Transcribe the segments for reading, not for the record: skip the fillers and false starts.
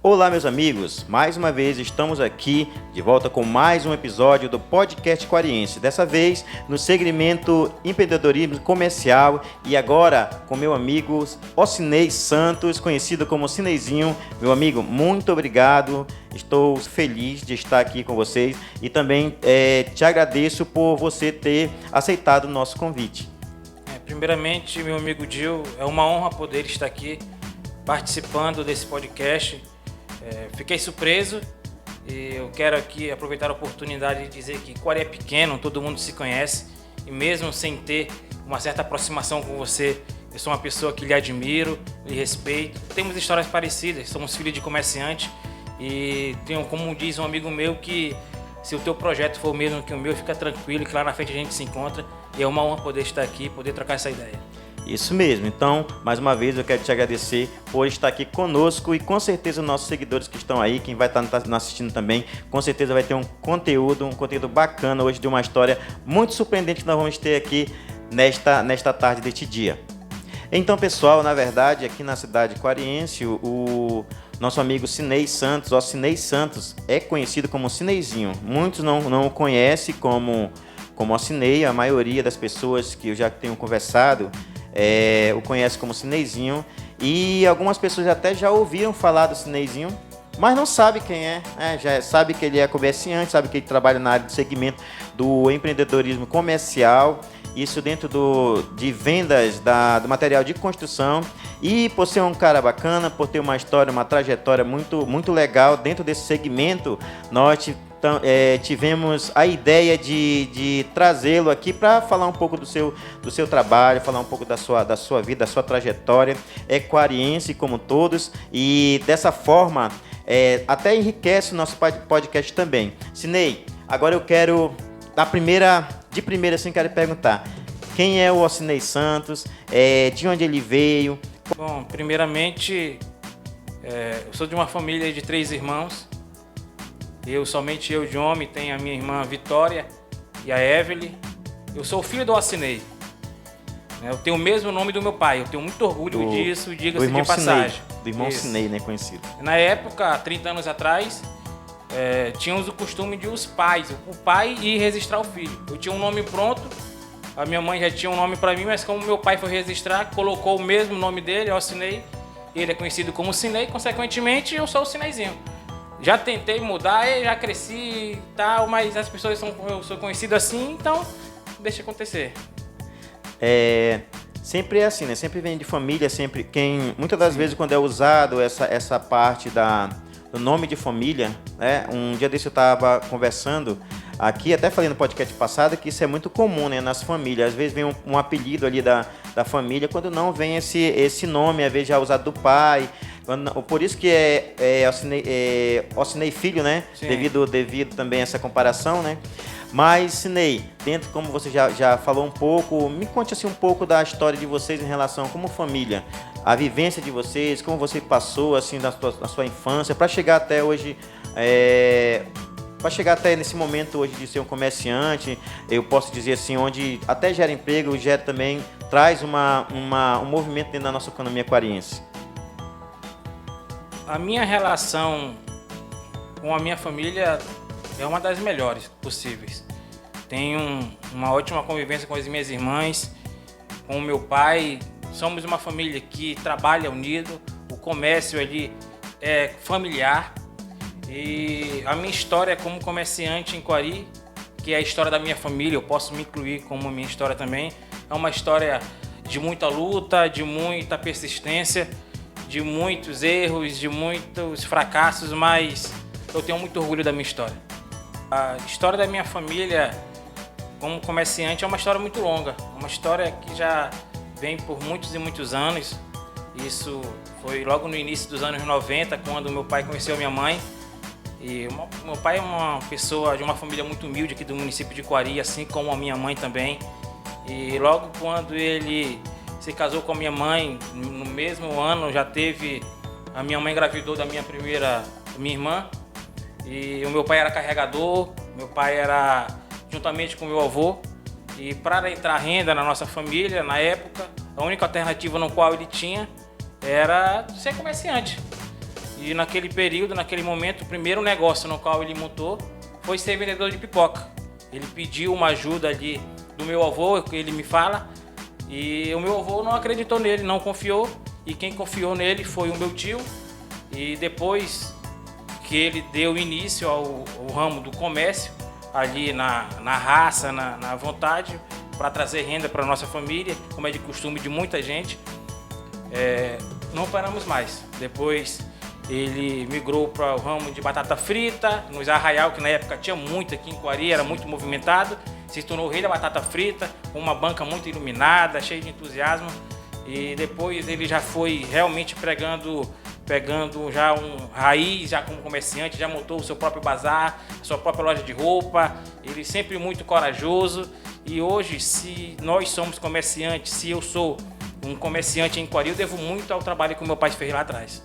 Olá, meus amigos, mais uma vez estamos aqui de volta com mais um episódio do Podcast Quariense, dessa vez no segmento empreendedorismo comercial e agora com meu amigo Ocinei Santos, conhecido como Cineizinho. Meu amigo, muito obrigado, estou feliz de estar aqui com vocês e também te agradeço por você ter aceitado o nosso convite. Primeiramente, meu amigo Gil, é uma honra poder estar aqui participando desse podcast. Fiquei surpreso e eu quero aqui aproveitar a oportunidade de dizer que Quari é pequeno, todo mundo se conhece e mesmo sem ter uma certa aproximação com você, eu sou uma pessoa que lhe admiro, lhe respeito. Temos histórias parecidas, somos filhos de comerciante e tenho, como diz um amigo meu, que se o teu projeto for o mesmo que o meu, fica tranquilo que lá na frente a gente se encontra e é uma honra poder estar aqui, poder trocar essa ideia. Isso mesmo, então, mais uma vez eu quero te agradecer por estar aqui conosco e com certeza os nossos seguidores que estão aí, quem vai estar assistindo também, com certeza vai ter um conteúdo bacana hoje de uma história muito surpreendente que nós vamos ter aqui nesta tarde deste dia. Então, pessoal, na verdade, aqui na cidade quariense, o nosso amigo Cinei Santos, o Cinei Santos, é conhecido como Cineizinho. Muitos não o conhecem como Ocinei, a maioria das pessoas que eu já tenho conversado o conhece como Cineizinho e algumas pessoas até já ouviram falar do Cineizinho, mas não sabe quem é, já sabe que ele é comerciante, sabe que ele trabalha na área do segmento do empreendedorismo comercial, isso dentro de vendas do material de construção e por ser um cara bacana, por ter uma história, uma trajetória muito, muito legal dentro desse segmento, nós tivemos a ideia de trazê-lo aqui para falar um pouco do seu trabalho, falar um pouco da sua vida, da sua trajetória. É quariense como todos e dessa forma até enriquece o nosso podcast também. Cinei, agora eu quero, de primeira assim, quero perguntar, quem é o Ocinei Santos, de onde ele veio? Bom, primeiramente, eu sou de uma família de 3 irmãos. Somente eu de homem, tenho a minha irmã Vitória e a Evelyn. Eu sou o filho do Ocinei. Eu tenho o mesmo nome do meu pai, eu tenho muito orgulho disso, diga-se de passagem. Do irmão Cinei, né, conhecido. Na época, 30 anos atrás, tínhamos o costume de o pai ir registrar o filho. Eu tinha um nome pronto, a minha mãe já tinha um nome para mim, mas como meu pai foi registrar, colocou o mesmo nome dele, Ocinei. Ele é conhecido como Cinei, consequentemente eu sou o Cineizinho. Já tentei mudar, já cresci e tal, mas as pessoas eu sou conhecido assim, então deixa acontecer. Sempre é assim, né? Sempre vem de família, sempre muitas das vezes quando é usado essa parte do nome de família, né? Um dia desse eu estava conversando aqui, até falei no podcast passado que isso é muito comum, né, nas famílias. Às vezes vem um apelido ali da família, quando não vem esse nome, às vezes já usado do pai. Por isso que Ocinei Filho, né? Devido também a essa comparação, né? Mas, Cinei, dentro, como você já falou um pouco, me conte assim um pouco da história de vocês em relação como família, a vivência de vocês, como você passou assim na sua infância, para chegar até hoje, para chegar até nesse momento hoje de ser um comerciante, eu posso dizer assim, onde até gera emprego, gera também, traz um movimento dentro da nossa economia quariense. A minha relação com a minha família é uma das melhores possíveis. Tenho uma ótima convivência com as minhas irmãs, com o meu pai. Somos uma família que trabalha unido, o comércio ali é familiar. E a minha história como comerciante em Quari, que é a história da minha família, eu posso me incluir como minha história também, é uma história de muita luta, de muita persistência, de muitos erros, de muitos fracassos, mas eu tenho muito orgulho da minha história. A história da minha família como comerciante é uma história muito longa, uma história que já vem por muitos e muitos anos. Isso foi logo no início dos anos 90, quando meu pai conheceu a minha mãe. E meu pai é uma pessoa de uma família muito humilde aqui do município de Quari, assim como a minha mãe também. E logo quando ele se casou com a minha mãe, no mesmo ano a minha mãe engravidou da minha irmã. E o meu pai era carregador, meu pai era juntamente com o meu avô. E para entrar renda na nossa família, na época, a única alternativa no qual ele tinha era ser comerciante. E naquele período, naquele momento, o primeiro negócio no qual ele montou foi ser vendedor de pipoca. Ele pediu uma ajuda ali do meu avô, que ele me fala, e o meu avô não acreditou nele, não confiou, e quem confiou nele foi o meu tio. E depois que ele deu início ao ramo do comércio, ali na raça, na vontade, para trazer renda para a nossa família, como é de costume de muita gente, não paramos mais. Depois ele migrou para o ramo de batata frita, nos Arraial, que na época tinha muito aqui em Coari, era muito movimentado. Se tornou o rei da batata frita, com uma banca muito iluminada, cheia de entusiasmo. E depois ele já foi realmente pegando já um raiz, já como comerciante, já montou o seu próprio bazar, a sua própria loja de roupa. Ele sempre muito corajoso. E hoje, se nós somos comerciantes, se eu sou um comerciante em Coari, eu devo muito ao trabalho que o meu pai fez lá atrás.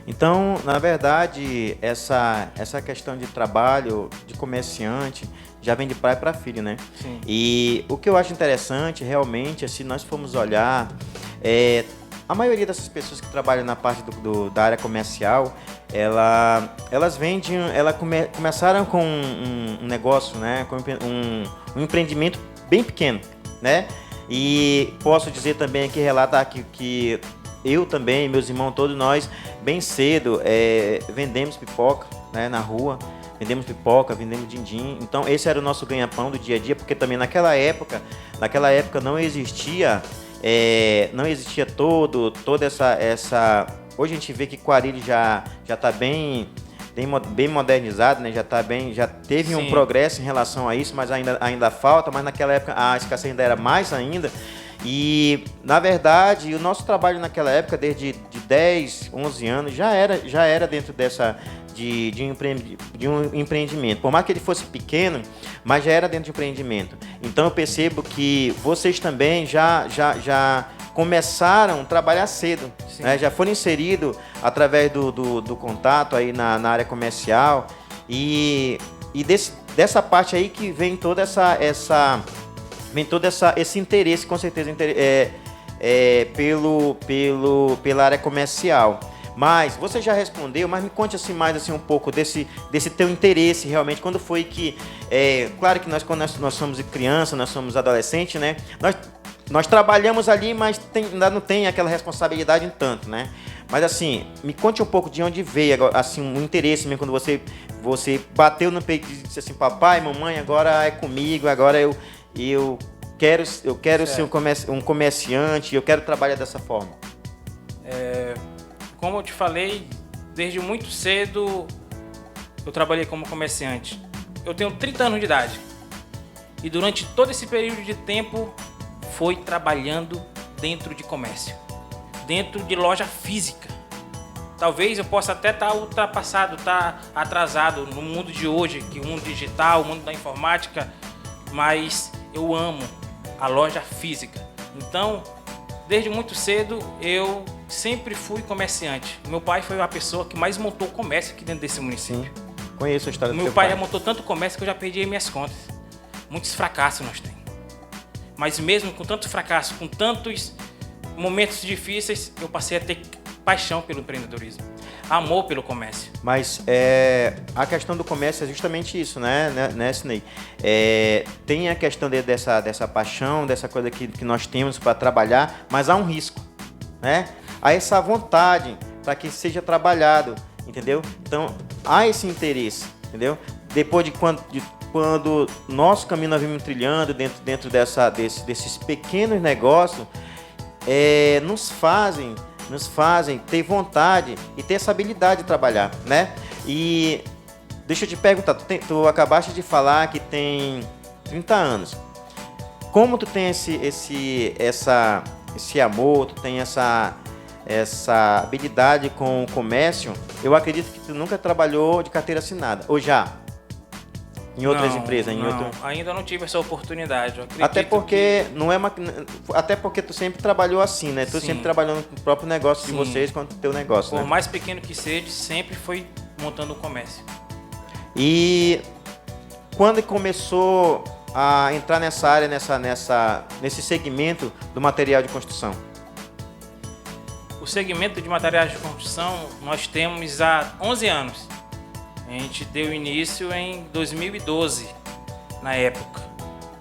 Então, na verdade, essa questão de trabalho, de comerciante, já vem de pai para filho, né? Sim. E o que eu acho interessante, realmente, se nós formos olhar, a maioria dessas pessoas que trabalham na parte da área comercial, elas começaram com um negócio, né? Com um empreendimento bem pequeno, né? E posso dizer também aqui, relatar que eu também, meus irmãos, todos nós, bem cedo, vendemos pipoca, né, na rua, vendemos pipoca, vendemos din-din. Então, esse era o nosso ganha-pão do dia a dia, porque também naquela época não existia, toda essa... Hoje a gente vê que Coari já está bem modernizado, né? Já teve Sim. um progresso em relação a isso, mas ainda falta, mas naquela época a escassez ainda era mais ainda. E, na verdade, o nosso trabalho naquela época, desde 10, 11 anos, já era dentro de um empreendimento. Por mais que ele fosse pequeno, mas já era dentro de um empreendimento. Então, eu percebo que vocês também já começaram a trabalhar cedo, né? Já foram inseridos através do contato aí na área comercial e dessa parte aí que vem todo esse interesse, com certeza, pela área comercial. Mas você já respondeu, mas me conte assim mais assim um pouco desse teu interesse realmente. Quando foi que, claro que quando nós somos criança, nós somos adolescentes, né? Nós trabalhamos ali, mas ainda não tem aquela responsabilidade em tanto, né? Mas assim, me conte um pouco de onde veio assim um interesse mesmo, quando você bateu no peito e disse assim, papai, mamãe, agora é comigo, agora eu quero ser um comerciante, eu quero trabalhar dessa forma. Como eu te falei, desde muito cedo eu trabalhei como comerciante. Eu tenho 30 anos de idade e durante todo esse período de tempo foi trabalhando dentro de comércio, dentro de loja física. Talvez eu possa até estar ultrapassado, estar atrasado no mundo de hoje, que o mundo digital, o mundo da informática, mas eu amo a loja física. Então, desde muito cedo, eu sempre fui comerciante. Meu pai foi a pessoa que mais montou comércio aqui dentro desse município. Sim. Conheço a história do Meu pai já montou tanto comércio que eu já perdi as minhas contas. Muitos fracassos nós temos. Mas mesmo com tanto fracasso, com tantos momentos difíceis, eu passei a ter paixão pelo empreendedorismo, amor pelo comércio. Mas a questão do comércio é justamente isso, né, Sinei? Tem a questão dessa paixão, dessa coisa que nós temos para trabalhar, mas há um risco, né? Há essa vontade para que seja trabalhado, entendeu? Então, há esse interesse, entendeu? Depois de quando nosso caminho nós vimos trilhando dentro desses pequenos negócios, nos fazem ter vontade e ter essa habilidade de trabalhar, né? E deixa eu te perguntar, tu acabaste de falar que tem 30 anos. Como tu tem esse amor, tu tem essa habilidade com o comércio, eu acredito que tu nunca trabalhou de carteira assinada, ou já? Em outras empresas? Ainda não tive essa oportunidade. Até porque até porque tu sempre trabalhou assim, né? Tu sempre trabalhou no próprio negócio de vocês quanto o teu negócio, Por né? mais pequeno que seja, sempre foi montando um comércio. E quando começou a entrar nessa área, nesse segmento do material de construção? O segmento de materiais de construção nós temos há 11 anos. A gente deu início em 2012, na época.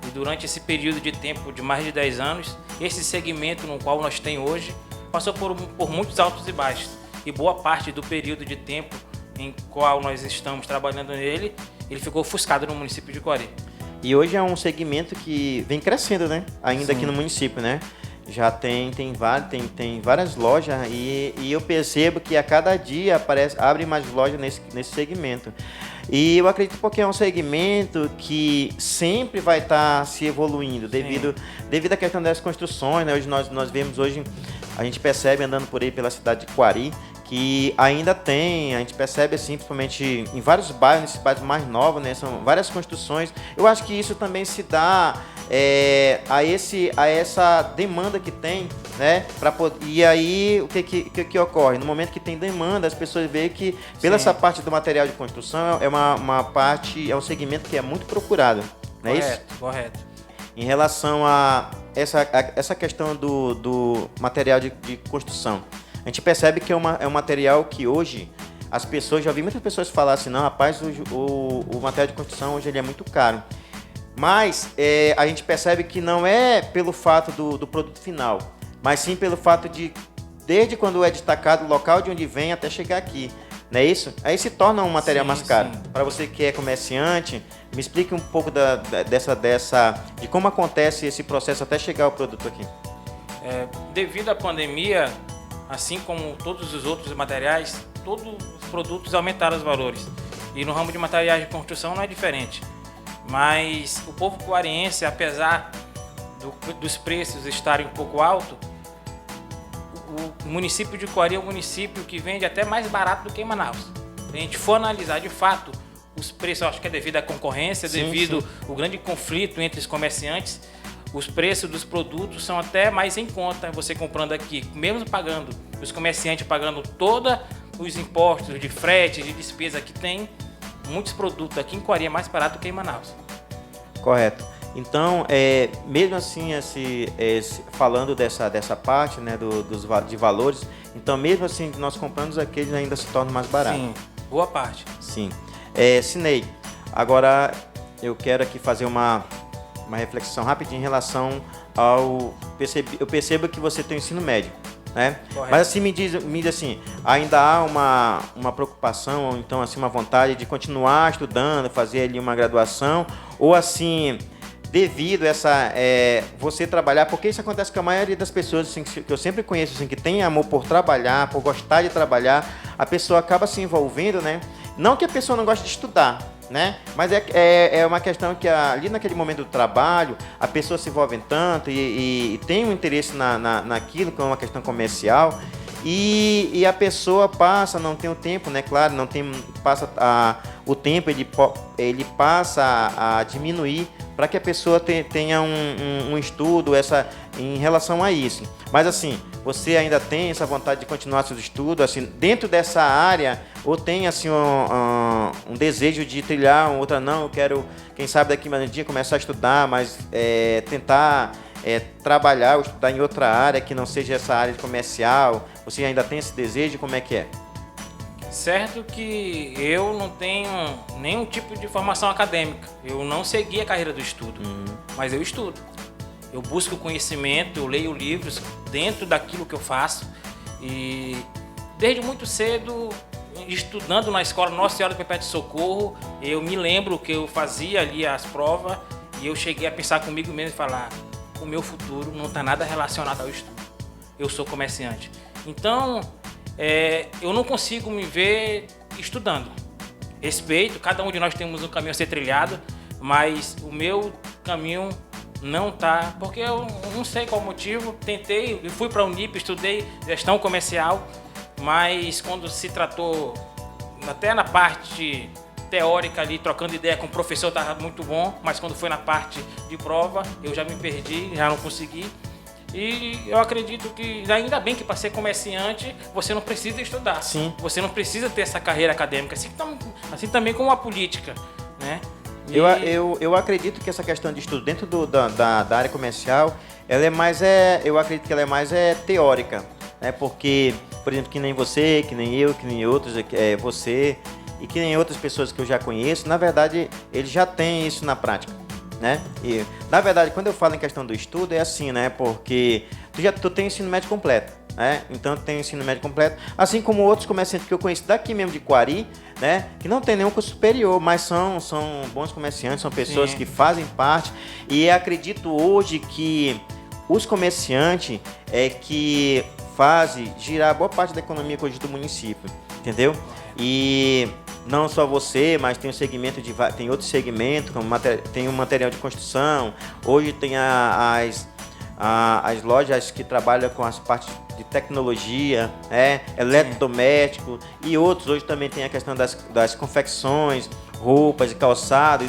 E durante esse período de tempo de mais de 10 anos, esse segmento no qual nós temos hoje passou por muitos altos e baixos. E boa parte do período de tempo em qual nós estamos trabalhando nele, ele ficou ofuscado no município de Coari. E hoje é um segmento que vem crescendo, né? Ainda Sim. aqui no município, né? Já tem várias lojas e eu percebo que a cada dia abre mais lojas nesse segmento. E eu acredito porque é um segmento que sempre vai estar se evoluindo devido à questão das construções, né? Hoje nós vemos a gente percebe andando por aí pela cidade de Coari, que ainda a gente percebe assim, principalmente em vários bairros, nesses bairros mais novos, né? São várias construções. Eu acho que isso também se dá a essa demanda que tem, né? E aí o que ocorre? No momento que tem demanda, as pessoas veem que pela essa parte do material de construção é uma parte, é um segmento que é muito procurado, não é isso? Correto. Em relação a essa questão do material de construção, a gente percebe que é um material que hoje as pessoas, já vi muitas pessoas falar assim, não, rapaz, o material de construção hoje ele é muito caro. Mas a gente percebe que não é pelo fato do produto final, mas sim pelo fato de, desde quando é destacado o local de onde vem até chegar aqui. Não é isso? Aí se torna um material mais caro. Para você que é comerciante, me explique um pouco de como acontece esse processo até chegar o produto aqui. Devido à pandemia, assim como todos os outros materiais, todos os produtos aumentaram os valores. E no ramo de materiais de construção não é diferente. Mas o povo coariense, apesar dos preços estarem um pouco altos, o município de Coari é um município que vende até mais barato do que em Manaus. Se a gente for analisar de fato os preços, eu acho que é devido à concorrência, devido ao grande conflito entre os comerciantes, os preços dos produtos são até mais em conta você comprando aqui, mesmo pagando, os comerciantes pagando todos os impostos de frete, de despesa que tem. Muitos produtos aqui em Coari é mais barato que em Manaus. Correto. Então, mesmo assim, falando dessa parte, né, de valores, então mesmo assim, nós compramos aqui, eles ainda se tornam mais baratos. Sim, boa parte. Sim. Sinei, agora eu quero aqui fazer uma reflexão rapidinho em relação eu percebo que você tem o ensino médio, né? Mas assim, me diz assim, ainda há uma preocupação, ou então assim, uma vontade de continuar estudando, fazer ali uma graduação, ou assim, devido a você trabalhar, porque isso acontece com a maioria das pessoas assim, que eu sempre conheço, assim, que tem amor por trabalhar, por gostar de trabalhar, a pessoa acaba se envolvendo, né? Não que a pessoa não goste de estudar, né? Mas é uma questão que ali naquele momento do trabalho, a pessoa se envolve tanto e tem um interesse naquilo, que é uma questão comercial, e a pessoa não tem o tempo, né? Claro, o tempo ele passa a diminuir para que a pessoa tenha um estudo em relação a isso. Mas assim, você ainda tem essa vontade de continuar seus estudos assim, dentro dessa área, ou tem assim, um desejo de trilhar outra? Não, eu quero, quem sabe daqui mais um dia começar a estudar, mas tentar trabalhar ou estudar em outra área que não seja essa área comercial. Você ainda tem esse desejo? Como é que é? Certo que eu não tenho nenhum tipo de formação acadêmica. Eu não segui a carreira do estudo, mas eu estudo. Eu busco conhecimento, eu leio livros dentro daquilo que eu faço. E desde muito cedo, estudando na escola Nossa Senhora do Perpétuo Socorro, eu me lembro que eu fazia ali as provas e eu cheguei a pensar comigo mesmo e falar: o meu futuro não está nada relacionado ao estudo. Eu sou comerciante. Então, eu não consigo me ver estudando. Respeito, cada um de nós temos um caminho a ser trilhado, mas o meu caminho não tá, porque eu não sei qual motivo. Tentei, eu fui para a Unip, estudei gestão comercial, mas quando se tratou, até na parte teórica ali, trocando ideia com o professor, estava muito bom, mas quando foi na parte de prova, eu já me perdi, já não consegui. E eu acredito que, ainda bem que para ser comerciante, você não precisa estudar. Sim. Você não precisa ter essa carreira acadêmica, assim também como a política, né? Eu acredito que essa questão de estudo dentro da área comercial, ela é mais, eu acredito que ela é mais teórica. né? Porque, por exemplo, que nem você, que nem eu, que nem outros, você e que nem outras pessoas que eu já conheço, na verdade, eles já têm isso na prática, né? E, na verdade, quando eu falo em questão do estudo, é assim, né? Porque tu tem ensino médio completo, né? Então, tu tem ensino médio completo, assim como outros comerciantes que eu conheço daqui mesmo de Quari, né? Que não tem nenhum curso superior, mas são bons comerciantes, são pessoas Sim. que fazem parte. E acredito hoje que os comerciantes é que fazem girar boa parte da economia hoje do município, entendeu? E não só você, mas tem um segmento tem outro segmento, como tem o material de construção. Hoje tem as lojas que trabalham com as partes de tecnologia, eletrodoméstico e outros. Hoje também tem a questão das confecções, roupas e calçado.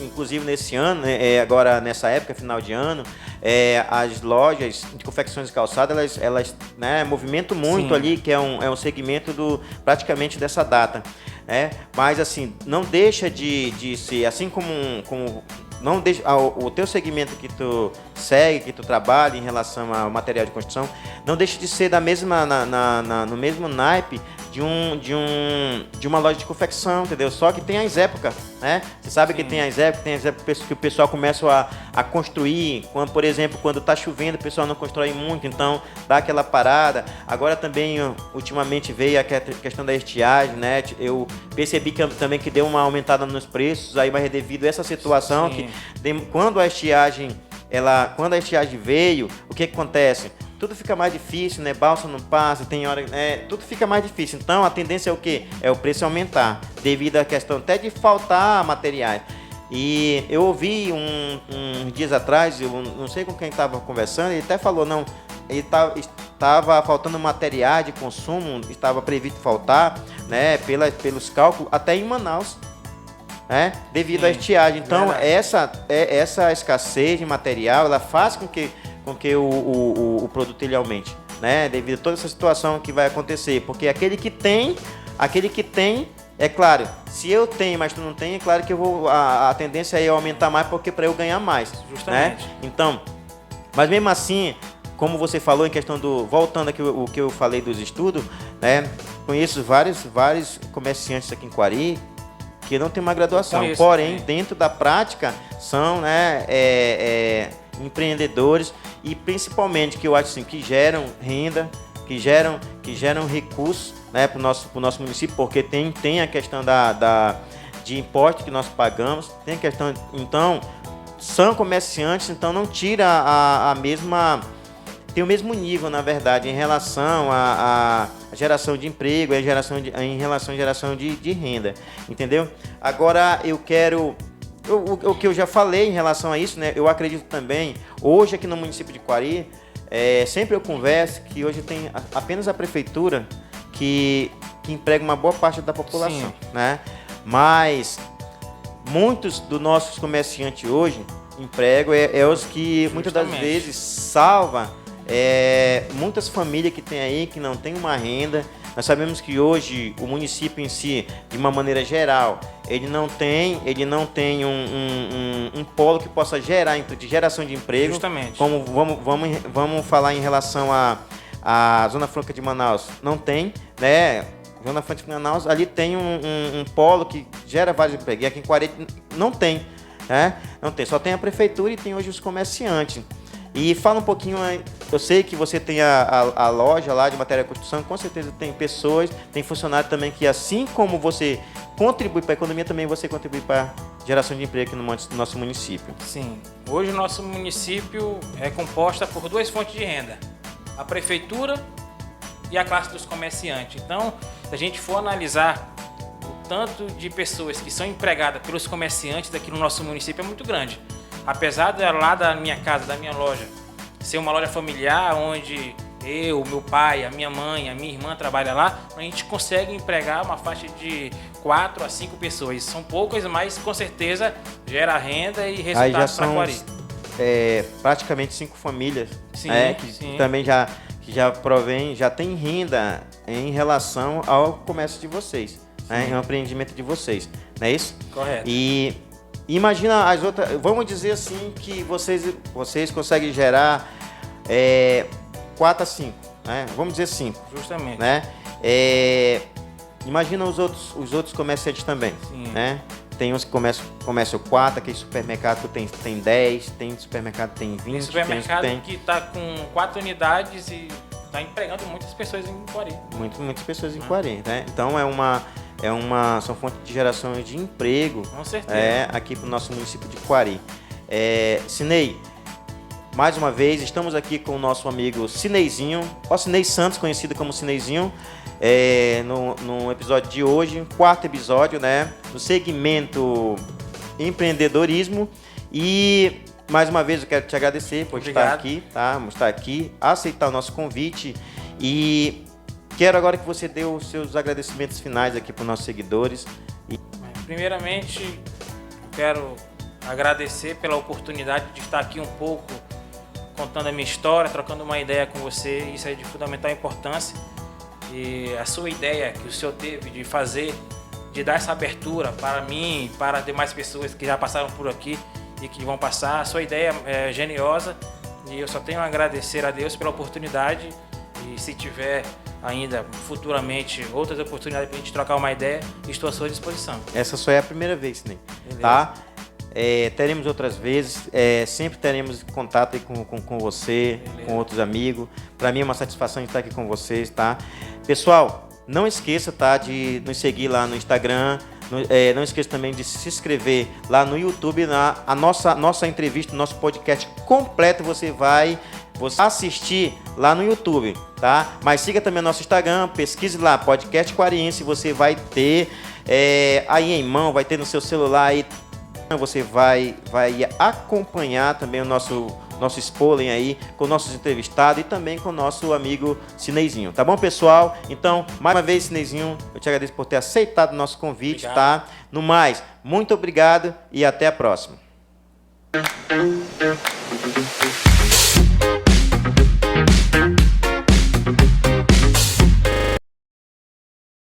Inclusive nesse ano, agora nessa época, final de ano, as lojas de confecções e calçado, elas né, movimentam muito. Sim. Ali, que é um segmento praticamente dessa data. Mas assim, não deixa de ser, assim como não deixa, o teu segmento que tu segue, que tu trabalha em relação ao material de construção, não deixa de ser da mesma, no mesmo naipe de uma loja de confecção, entendeu? Só que tem as épocas, né? Você sabe. Sim. Que tem as épocas que o pessoal começa a construir, por exemplo, quando está chovendo, o pessoal não constrói muito, então dá aquela parada. Agora também, ultimamente, veio a questão da estiagem, né? Eu percebi também que deu uma aumentada nos preços, aí, mas devido a essa situação. Sim. Que quando a estiagem veio, o que acontece? Tudo fica mais difícil, né? Balsa não passa, tem hora, tudo fica mais difícil. Então a tendência é o quê? É o preço aumentar, devido à questão até de faltar materiais. E eu ouvi uns dias atrás, eu não sei com quem estava conversando, ele até falou, não, ele estava faltando materiais de consumo, estava previsto faltar, né? Pelos cálculos, até em Manaus. Devido à estiagem. Então, essa escassez de material, ela faz com que o produto ele aumente, né? Devido a toda essa situação que vai acontecer. Porque aquele que tem, é claro, se eu tenho, mas tu não tem, é claro que a tendência é aumentar mais, porque para eu ganhar mais. Justamente. Né? Então, mas mesmo assim, como você falou em questão voltando aqui o que eu falei dos estudos, né? Conheço vários comerciantes aqui em Quari que não tem uma graduação, porém, dentro da prática, são, né, empreendedores e principalmente, que eu acho assim, que geram renda, que geram recursos, né, para o nosso município, porque tem a questão de imposto que nós pagamos, tem a questão, então, são comerciantes, então não tira a mesma... Tem o mesmo nível, na verdade, em relação à geração de emprego, em relação à geração de renda, entendeu? Agora, eu quero... O que eu já falei em relação a isso, né? Eu acredito também, hoje aqui no município de Quari, sempre eu converso que hoje tem apenas a prefeitura que emprega uma boa parte da população, né? Mas muitos dos nossos comerciantes hoje empregam os que muitas das vezes salvam muitas famílias que tem aí, que não tem uma renda. Nós sabemos que hoje o município em si, de uma maneira geral, ele não tem um polo que possa gerar de geração de emprego. Justamente. Como vamos falar em relação à Zona Franca de Manaus, não tem, né? Zona Franca de Manaus, ali tem um polo que gera vários empregos. E aqui em Quari não tem, né? Não tem, só tem a prefeitura e tem hoje os comerciantes. E fala um pouquinho, eu sei que você tem a loja lá de material de construção, com certeza tem pessoas, tem funcionários também que, assim como você contribui para a economia, também você contribui para a geração de emprego aqui no nosso município. Sim, hoje o nosso município é composto por duas fontes de renda, a prefeitura e a classe dos comerciantes. Então, se a gente for analisar o tanto de pessoas que são empregadas pelos comerciantes daqui no nosso município, é muito grande. Apesar de lá da minha casa, da minha loja, ser uma loja familiar, onde eu, meu pai, a minha mãe, a minha irmã trabalham lá, a gente consegue empregar uma faixa de 4 a 5 pessoas. São poucas, mas com certeza gera renda e resultados para Quari. Praticamente 5 famílias, que também já tem renda em relação ao comércio de vocês, né, ao empreendimento de vocês, não é isso? Correto. E imagina as outras, vamos dizer assim, que vocês conseguem gerar 4 a 5, né? Vamos dizer 5. Justamente. Né? Imagina os outros comerciantes também. Sim. Né? Tem uns que começam 4, aquele supermercado que tem 10, tem supermercado que tem 20. Tem supermercado tem que está com 4 unidades e está empregando muitas pessoas em Quari. Muitas pessoas em Quari, né? Então são fontes de geração de emprego. Com certeza. Aqui para o nosso município de Quari. Sinei, mais uma vez, estamos aqui com o nosso amigo Sineizinho, o Sinei Santos, conhecido como Sineizinho, no episódio de hoje, 4º episódio, né? No segmento empreendedorismo. E mais uma vez eu quero te agradecer por estar aqui, tá? Estar aqui, aceitar o nosso convite e quero agora que você dê os seus agradecimentos finais aqui para os nossos seguidores. Primeiramente, quero agradecer pela oportunidade de estar aqui um pouco contando a minha história, trocando uma ideia com você. Isso é de fundamental importância. E a sua ideia que o senhor teve de dar essa abertura para mim e para demais pessoas que já passaram por aqui e que vão passar, a sua ideia é geniosa e eu só tenho a agradecer a Deus pela oportunidade. E se tiver ainda futuramente outras oportunidades para a gente trocar uma ideia, estou à sua disposição. Essa só é a primeira vez, né? Tá? Teremos outras vezes, sempre teremos contato aí com você, com outros amigos. Para mim é uma satisfação estar aqui com vocês, tá? Pessoal, não esqueça, tá, de nos seguir lá no Instagram. Não esqueça também de se inscrever lá no YouTube. A nossa entrevista, nosso podcast completo você assistir lá no YouTube, tá? Mas siga também o nosso Instagram, pesquise lá, Podcast Quariense, você vai ter aí em mão, vai ter no seu celular aí, você vai acompanhar também o nosso spoiler aí com nossos entrevistados e também com o nosso amigo Sineizinho, tá bom, pessoal? Então, mais uma vez, Sineizinho, eu te agradeço por ter aceitado o nosso convite, obrigado. Tá? No mais, muito obrigado e até a próxima.